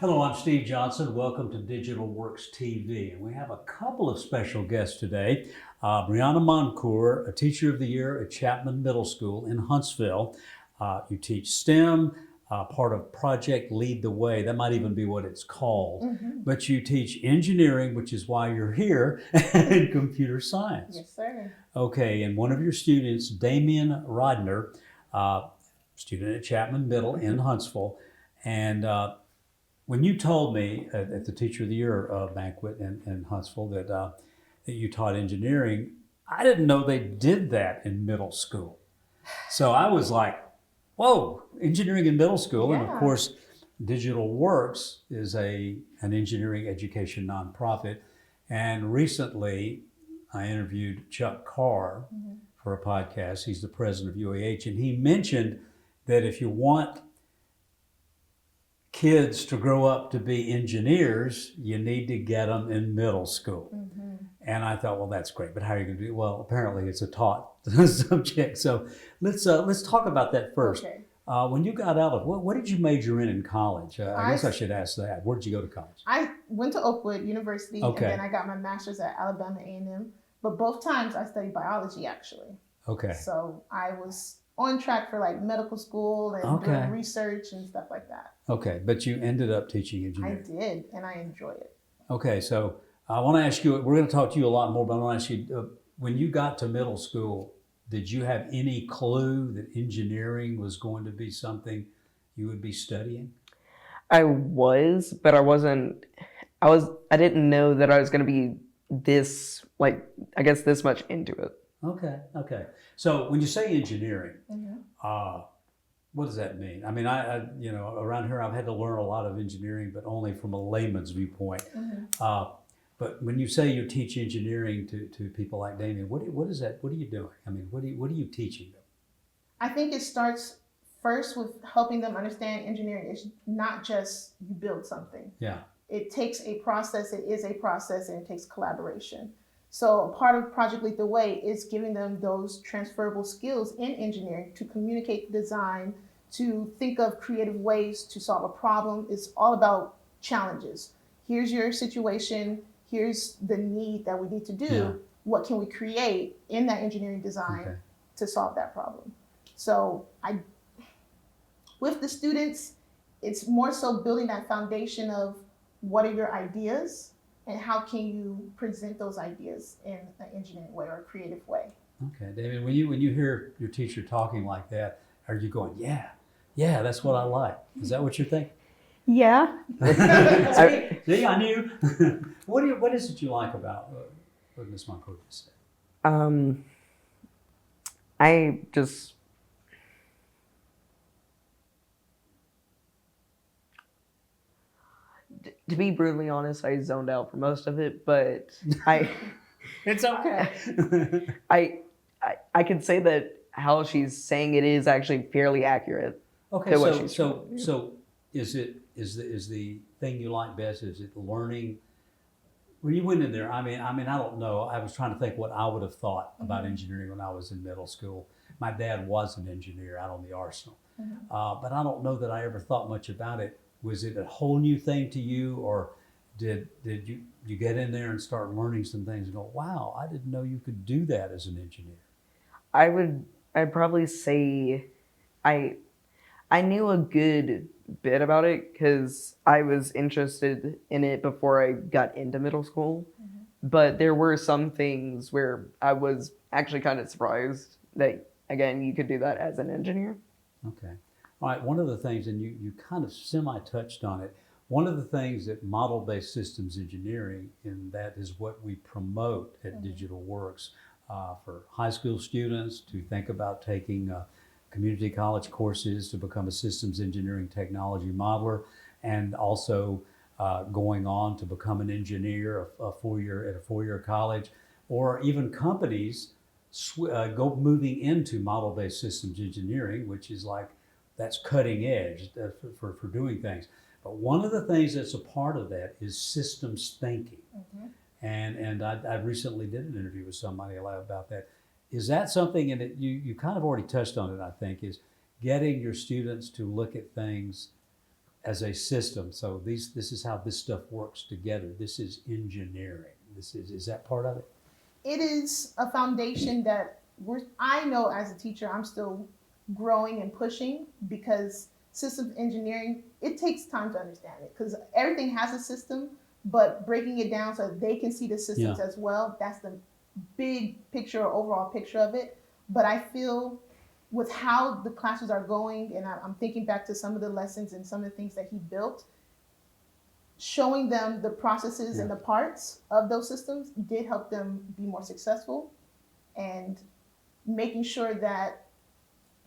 Hello, I'm Steve Johnson. Welcome to Digital Works TV. And we have a couple of special guests today. Briana Moncur, a Teacher of the Year at Chapman Middle School in Huntsville. You teach STEM, part of Project Lead the Way. That might even be what it's called. Mm-hmm. But you teach engineering, which is why you're here, and computer science. Yes, sir. Okay, and one of your students, Damien Wridiner, student at Chapman Middle in Huntsville, and when you told me at the Teacher of the Year banquet in Huntsville that you taught engineering, I didn't know they did that in middle school. So I was like, whoa, engineering in middle school. Yeah. And of course, Digital Works is an engineering education nonprofit. And recently, I interviewed Chuck Karr for a podcast. He's the president of UAH, and he mentioned that if you want kids to grow up to be engineers, you need to get them in middle school. Mm-hmm. And I thought, well, that's great, but how are you going to do it? Well, apparently it's a taught subject. So let's talk about that first. Okay. When you got out of, what did you major in college? I guess I should ask that. Where did you go to college? I went to Oakwood University, Okay. and then I got my master's at Alabama A&M. But both times I studied biology, actually. Okay. So I was on track for like medical school and Okay. doing research and stuff like that. Okay, but you ended up teaching engineering. I did, and I enjoy it. Okay, so I want to ask you, we're going to talk to you a lot more, but I want to ask you, when you got to middle school, did you have any clue that engineering was going to be something you would be studying? I was, but I didn't know that I was going to be this, this much into it. Okay. So when you say engineering, Mm-hmm. what does that mean? I mean, I around here I've had to learn a lot of engineering, but only from a layman's viewpoint. Mm-hmm. But when you say you teach engineering to people like Damien, what is that? What are you doing? I mean, what are you teaching them? I think it starts first with helping them understand engineering is not just you build something. Yeah. It takes a process, it is a process, and it takes collaboration. So a part of Project Lead the Way is giving them those transferable skills in engineering to communicate the design, to think of creative ways to solve a problem. It's all about challenges. Here's your situation, here's the need that we need to do. Yeah. What can we create in that engineering design to solve that problem? So with the students, it's more so building that foundation of what are your ideas and how can you present those ideas in an engineering way or a creative way. Okay, David, when you hear your teacher talking like that, are you going, yeah, that's what I like? Is that what you're thinking? Yeah. See, I knew. What is it you like about what Ms. Moncur just said? I just to be brutally honest, I zoned out for most of it, but It's okay. I can say that how she's saying it is actually fairly accurate. Okay, to what she's so is the thing you like best, is it learning? When you went in there, I mean, I don't know. I was trying to think what I would have thought about engineering when I was in middle school. My dad was an engineer out on the Arsenal, but I don't know that I ever thought much about it. Was it a whole new thing to you, or did you get in there and start learning some things and go, wow, I didn't know you could do that as an engineer? I'd probably say I knew a good bit about it because I was interested in it before I got into middle school. But there were some things where I was actually kind of surprised that, again, you could do that as an engineer. Okay. All right, one of the things, and you kind of semi-touched on it, one of the things that model-based systems engineering, and that is what we promote at Digital Works for high school students to think about taking community college courses to become a systems engineering technology modeler, and also going on to become an engineer at a four-year college, or even companies moving into model-based systems engineering, which is like, that's cutting edge for doing things. But one of the things that's a part of that is systems thinking. And I recently did an interview with somebody about that. Is that something, and you kind of already touched on it, I think, is getting your students to look at things as a system. So this is how this stuff works together. This is engineering. Is that part of it? It is a foundation that I know as a teacher, I'm still growing and pushing, because systems engineering, it takes time to understand it, because everything has a system, but breaking it down so that they can see the systems as well, that's the big picture or overall picture of it. But I feel with how the classes are going, and I'm thinking back to some of the lessons and some of the things that he built, showing them the processes and the parts of those systems did help them be more successful, and making sure that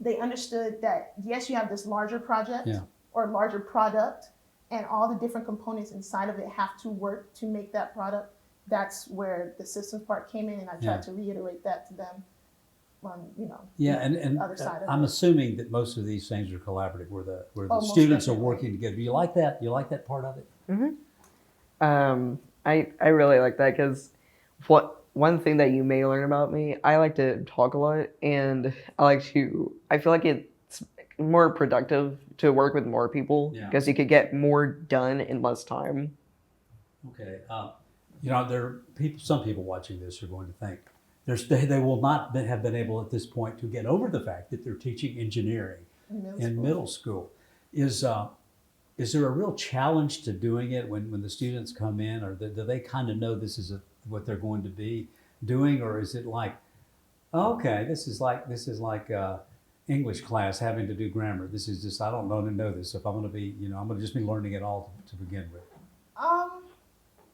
they understood that, yes, you have this larger project or larger product, and all the different components inside of it have to work to make that product. That's where the systems part came in, and I tried to reiterate that to them on, and other side of I'm it. assuming that most of these things are collaborative, where the Most students definitely. are working together. Do you like that? You like that part of it? I really like that, because one thing that you may learn about me, I like to talk a lot, and I feel like it's more productive to work with more people, because you could get more done in less time. Okay. There are some people watching this are going to think they will not have been able at this point to get over the fact that they're teaching engineering in middle school. Is there a real challenge to doing it when the students come in, or do they kind of know this is what they're going to be doing, or is it like, okay, this is like English class having to do grammar. This is just, I don't know this. If I'm going to be, I'm going to just be learning it all to begin with.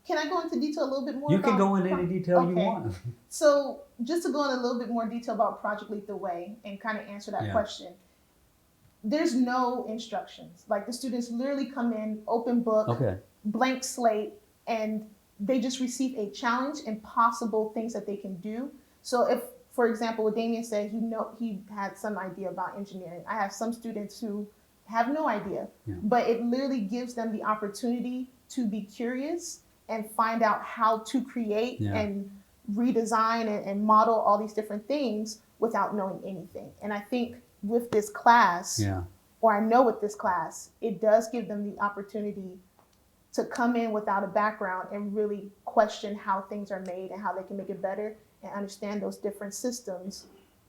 Can I go into detail a little bit more? You can go into any detail you want. So just to go in a little bit more detail about Project Lead the Way and kind of answer that question. There's no instructions. Like, the students literally come in, open book, blank slate, and they just receive a challenge and possible things that they can do. So if, for example, what Damien said, he had some idea about engineering. I have some students who have no idea, but it literally gives them the opportunity to be curious and find out how to create and redesign and model all these different things without knowing anything. And I think with this class, or I know with this class, it does give them the opportunity to come in without a background and really question how things are made and how they can make it better, and understand those different systems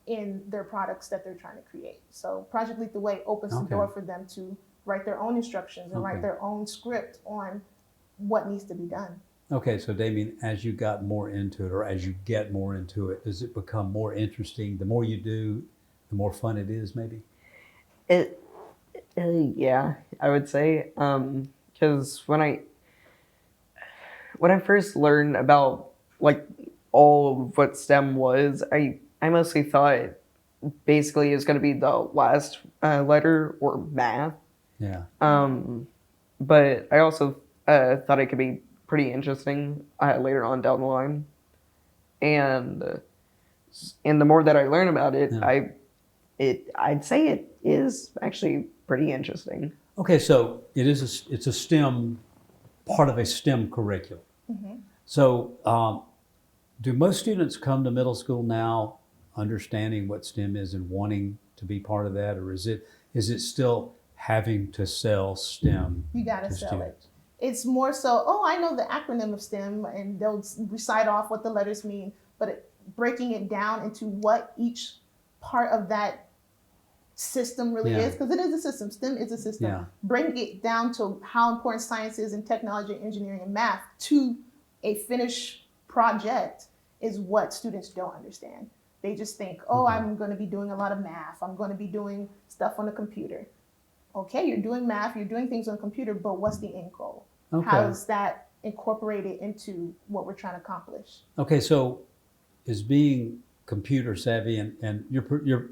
in their products that they're trying to create. So Project Lead the Way opens the door for them to write their own instructions and write their own script on what needs to be done. Okay, so Damien, as you got more into it, or as you get more into it, does it become more interesting? The more you do, the more fun it is, maybe? Yeah, I would say, because when I first learned about like all of what STEM was, I mostly thought basically it was going to be the last letter, or math. But I also thought it could be pretty interesting later on down the line, and the more that I learn about it, I'd say it is actually pretty interesting. Okay, so it's a STEM, part of a STEM curriculum. So do most students come to middle school now understanding what STEM is and wanting to be part of that, or is it still having to sell STEM? You got to to sell students? it. It's more so, I know the acronym of STEM, and they'll recite off what the letters mean, but breaking it down into what each part of that system really is, because it is a system. STEM is a system. Bring it down to how important science is, and technology, engineering, and math to a finished project is what students don't understand. They just think, I'm going to be doing a lot of math. I'm going to be doing stuff on the computer. Okay, you're doing math, you're doing things on the computer, but what's the end goal? How is that incorporated into what we're trying to accomplish? Okay, so is being computer savvy, and you're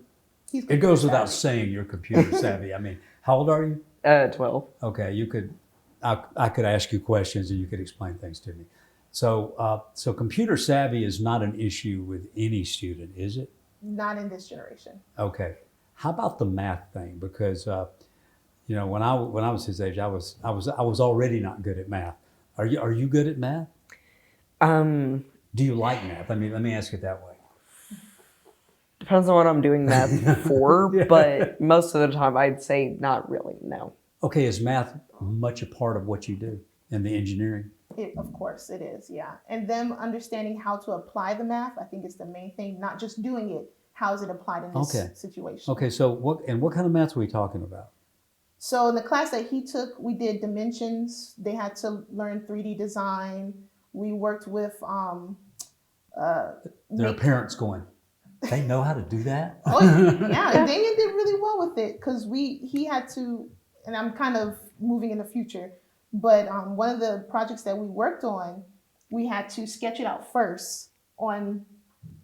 it goes without saying you're computer savvy. I mean, how old are you? 12. Okay, I could ask you questions and you could explain things to me. So computer savvy is not an issue with any student, is it? Not in this generation. Okay. How about the math thing? Because when I was his age, I was already not good at math. Are you good at math? Do you like math? I mean, let me ask it that way. Depends on what I'm doing math for, but most of the time I'd say not really, no. Okay, is math much a part of what you do in the engineering? Of course, it is, yeah. And them understanding how to apply the math, I think is the main thing, not just doing it. How is it applied in this Okay. situation? Okay, so what kind of math are we talking about? So in the class that he took, we did dimensions. They had to learn 3D design. We worked with There are parents going, they know how to do that? Oh yeah, and Damien did really well with it because he had to, and I'm kind of moving in the future, but one of the projects that we worked on, we had to sketch it out first on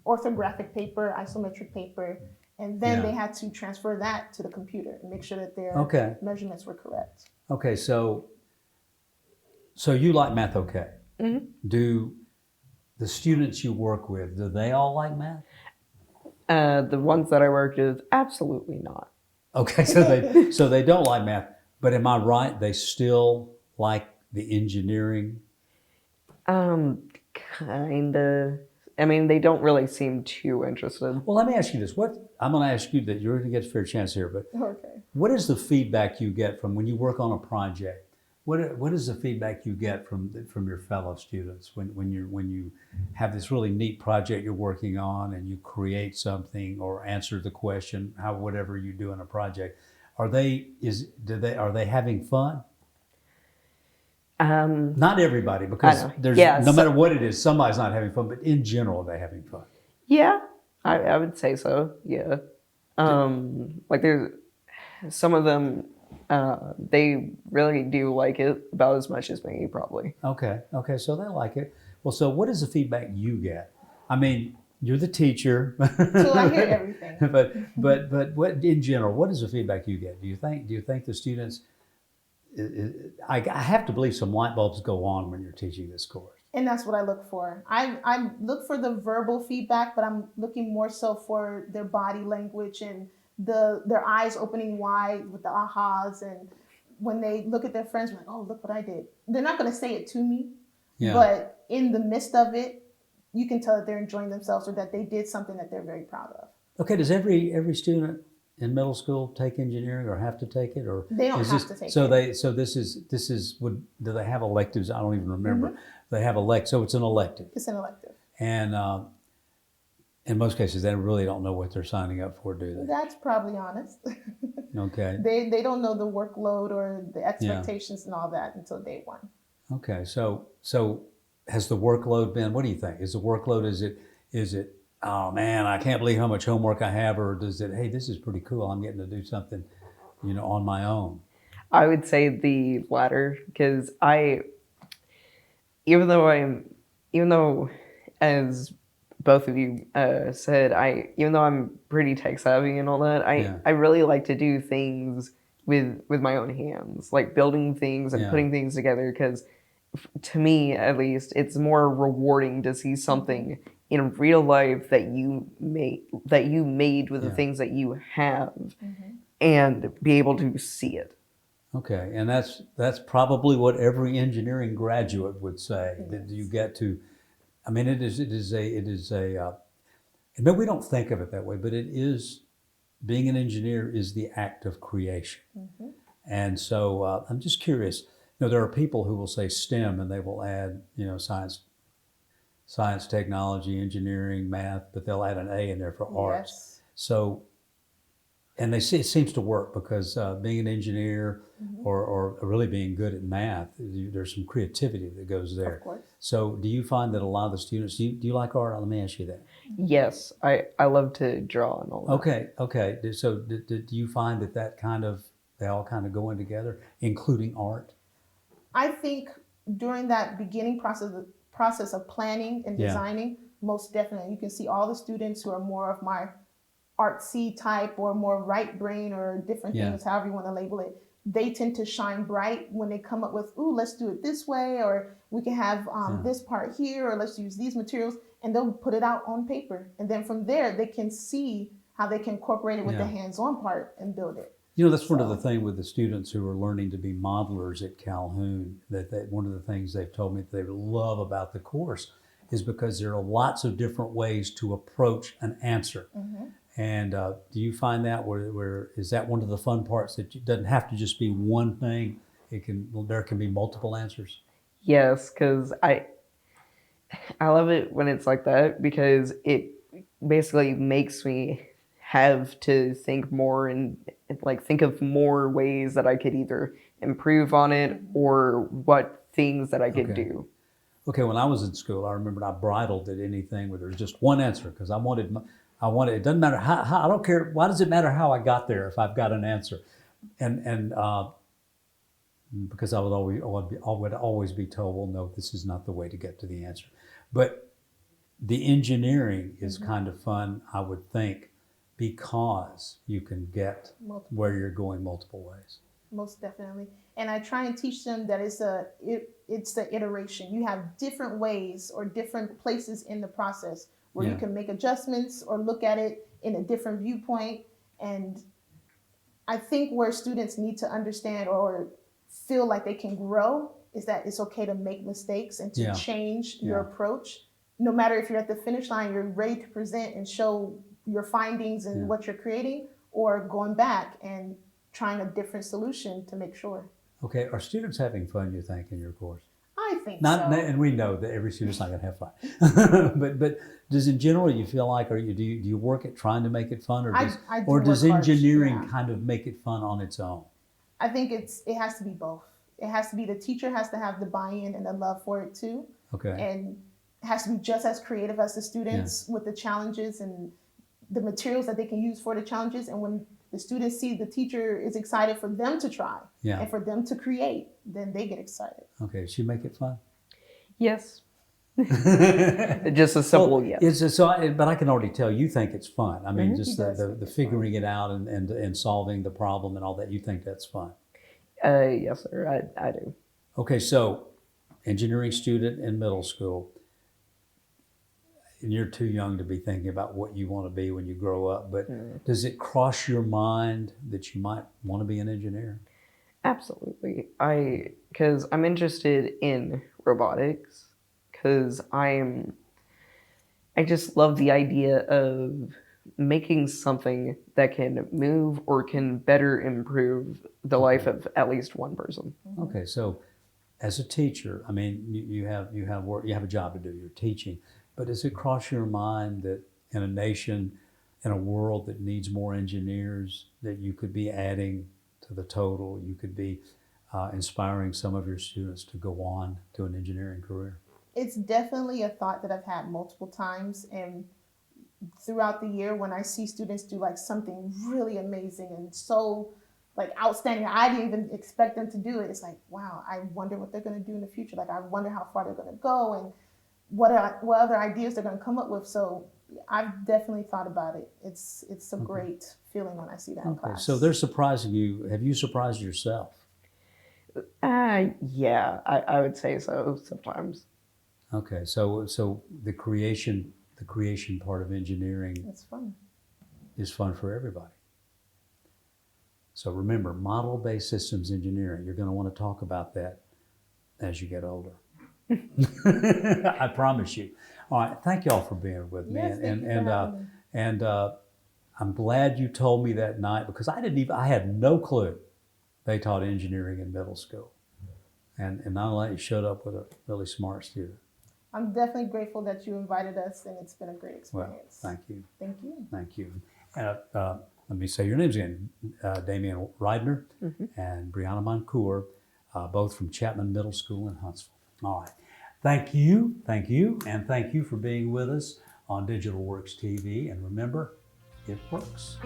orthographic paper, isometric paper, and then Yeah. they had to transfer that to the computer and make sure that their Okay. measurements were correct. Okay, so you like math, okay? Mhm. Do the students you work with, do they all like math? The ones that I worked with, absolutely not. Okay, so they don't like math, but am I right? They still like the engineering. Kinda. I mean, they don't really seem too interested. Well, let me ask you this: I'm going to ask you that you're going to get a fair chance here, but Okay. what is the feedback you get from when you work on a project? What is the feedback you get from your fellow students when you have this really neat project you're working on and you create something or answer the question, whatever you do in a project? Are they having fun? Not everybody, because I know. there's Yeah, no matter what it is, somebody's not having fun. But in general, are they having fun? Yeah, I would say so. Yeah. Like there's some of them, they really do like it about as much as me, probably. Okay, so they like it. Well, so what is the feedback you get? I mean, you're the teacher. So I hear everything. but what in general, what is the feedback you get? Do you think the students? I have to believe some light bulbs go on when you're teaching this course. And that's what I look for. I look for the verbal feedback, but I'm looking more so for their body language and their eyes opening wide with the ahas, and when they look at their friends, like, oh, look what I did. They're not going to say it to me, Yeah. but in the midst of it, you can tell that they're enjoying themselves or that they did something that they're very proud of. Okay, does every student in middle school take engineering or have to take it, or They don't is have this, to take so it. this is do they have electives? I don't even remember. Mm-hmm. They have so it's an elective, It's an elective. and in most cases they really don't know what they're signing up for, do they? That's probably honest. Okay. They don't know the workload or the expectations and all that until day one. Okay, so has the workload been? What do you think? Is the workload? Is it? Oh man, I can't believe how much homework I have, or does it? Hey, this is pretty cool. I'm getting to do something, on my own. I would say the latter, because even though, as both of you said, even though I'm pretty tech savvy and all that, I really like to do things with my own hands, like building things and putting things together, because to me, at least, it's more rewarding to see something in real life that you made with the things that you have, and be able to see it. Okay, and that's probably what every engineering graduate would say. That you get to, I mean, it is a. But we don't think of it that way. But it is, being an engineer is the act of creation, and so I'm just curious. There are people who will say STEM and they will add, science, technology, engineering, math, but they'll add an A in there for arts. Yes. So, and they see it seems to work because being an engineer or really being good at math, there's some creativity that goes there. Of course. So do you find that a lot of the students, do you like art? Let me ask you that. Yes, I love to draw and all that. Okay. So do you find that they all kind of go in together, including art? I think during that beginning process of planning and designing, most definitely, you can see all the students who are more of my artsy type or more right brain or different things, however you want to label it. They tend to shine bright when they come up with, ooh, let's do it this way, or we can have this part here, or let's use these materials, and they'll put it out on paper. And then from there, they can see how they can incorporate it with the hands-on part and build it. That's one of the things with the students who are learning to be modelers at Calhoun, one of the things they've told me that they love about the course is because there are lots of different ways to approach an answer. And do you find that where is that one of the fun parts, that it doesn't have to just be one thing? There can be multiple answers. Yes, because I love it when it's like that, because it basically makes me have to think more and like think of more ways that I could either improve on it or what things that I could Okay. do. Okay, when I was in school, I remember I bridled at anything where there was just one answer, because I wanted, it doesn't matter how, I don't care, why does it matter how I got there if I've got an answer? And because I would always be told, well, no, this is not the way to get to the answer. But the engineering is kind of fun, I would think, because you can get where you're going multiple ways. Most definitely. And I try and teach them that it's the iteration. You have different ways or different places in the process where you can make adjustments or look at it in a different viewpoint. And I think where students need to understand or feel like they can grow is that it's okay to make mistakes and to change your approach. No matter if you're at the finish line, you're ready to present and show your findings and what you're creating, or going back and trying a different solution to make sure. Okay, are students having fun, you think, in your course? I think so. And we know that every student's not going to have fun. but does in general you feel like, do you work at trying to make it fun, or does engineering kind of make it fun on its own? I think it has to be both. It has to be, the teacher has to have the buy-in and the love for it too. Okay. And it has to be just as creative as the students with the challenges and the materials that they can use for the challenges. And when the students see the teacher is excited for them to try and for them to create, then they get excited. Okay, should you make it fun? Yes. Just a simple yes. But I can already tell you think it's fun. I mean, just the figuring it out and solving the problem and all that. You think that's fun? Yes, sir. I do. Okay, so engineering student in middle school, and you're too young to be thinking about what you want to be when you grow up. But does it cross your mind that you might want to be an engineer? Absolutely. Because I'm interested in robotics. Because I just love the idea of making something that can move or can better improve the life of at least one person. Okay, so as a teacher, I mean, you have work, you have a job to do. You're teaching, but does it cross your mind that in a nation, in a world that needs more engineers, that you could be adding to the total? You could be inspiring some of your students to go on to an engineering career. It's definitely a thought that I've had multiple times, and throughout the year when I see students do like something really amazing and so like outstanding, I didn't even expect them to do it. It's like, wow, I wonder what they're going to do in the future. Like, I wonder how far they're going to go and what other ideas they're going to come up with. So I've definitely thought about it. It's a great feeling when I see that in class. So they're surprising you. Have you surprised yourself? Yeah, I would say so sometimes. Okay, so the creation part of engineering is fun for everybody. So remember, model-based systems engineering, you're going to want to talk about that as you get older. I promise you. All right, thank y'all for being with me. And I'm glad you told me that night, because I had no clue they taught engineering in middle school. And not only you showed up with a really smart student. I'm definitely grateful that you invited us, and it's been a great experience. Well, thank you. Thank you. Thank you. And let me say your names again. Damien Wridiner and Briana Moncur, both from Chapman Middle School in Huntsville. All right. Thank you, and thank you for being with us on Digital Works TV. And remember, it works.